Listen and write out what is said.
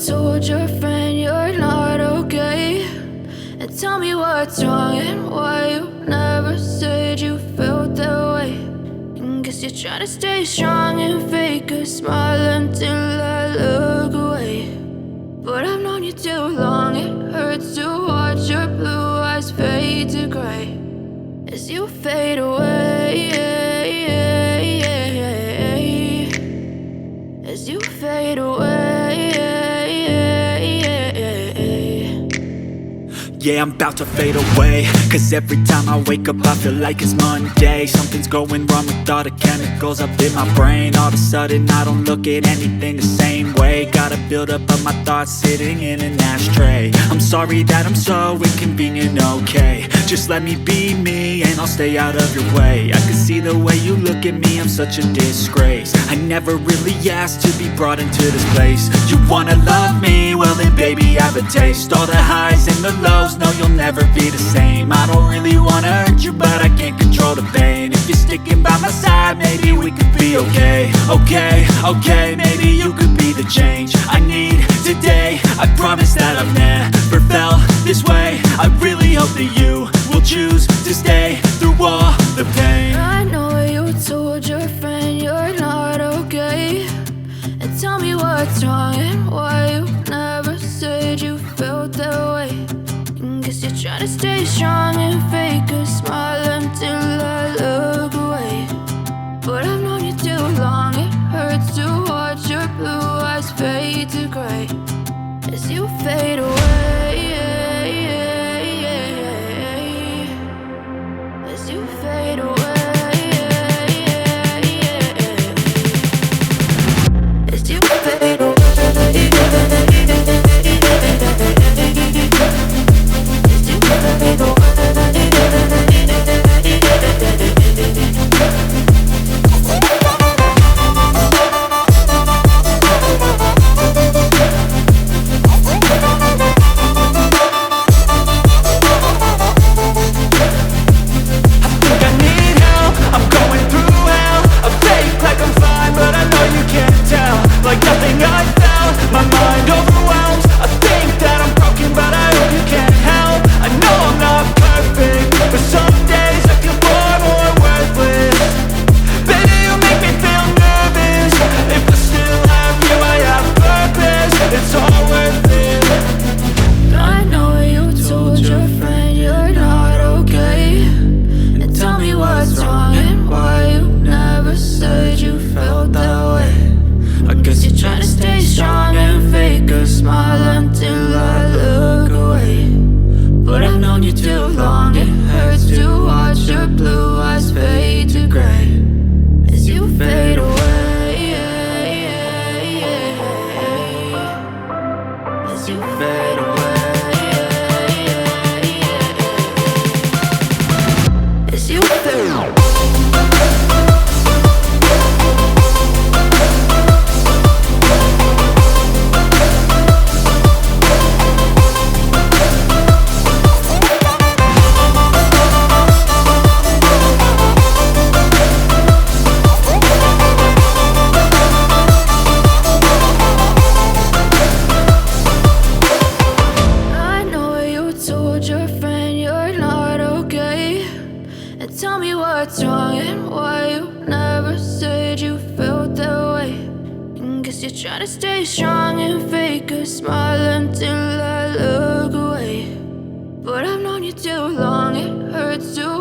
told your friend you're not okay, and tell me what's wrong and why you never said you felt that way. And guess you're trying to stay strong and fake a smile until I look away. But I've known you too long, it hurts to watch your blue eyes fade to gray as you fade away, as you fade away. Yeah, I'm about to fade away, cause every time I wake up I feel like it's Monday. Something's going wrong with all the chemicals up in my brain. All of a sudden I don't look at anything the same way. Gotta build up of my thoughts sitting in an ashtray. I'm sorry that I'm so inconvenient, okay. Just let me be me and I'll stay out of your way. I can see the way you look at me, I'm such a disgrace. I never really asked to be brought into this place. You wanna love me? Well then baby have a taste. All the highs and the lows, no you'll never be the same. I don't really wanna hurt you but I can't control the pain. If you're sticking by my side maybe we could be okay. Okay, maybe you could be the change I need today. I promise that I've never felt this way. I really hope that you will choose to stay through all the pain. I know you told your friend you're not okay, and tell me what's wrong and why you never said you felt that way. And guess you're trying to stay strong and fake a smile until I look away. But I've known you too long, it hurts to watch your blue eyes fade to gray as you fade away, as you fade away, as you fade away. Like nothing I felt, my mind overwhelmed. I think that I'm broken but I hope you can't help. I know I'm not perfect, but some days I feel far more worthless. Baby, you make me feel nervous. If I still have you, I have purpose. It's all worth it. I know you told your friend you're not okay, and tell me what's wrong and why you never said you felt that way. I guess you're trying to stay strong and fake a smile until I look away. But I've known you too long, it hurts to watch your blue eyes fade to gray as you fade away, as you fade away, as you fade away. Your friend you're not okay, and tell me what's wrong and why you never said you felt that way. And guess you're trying to stay strong and fake a smile until I look away. But I've known you too long, it hurts to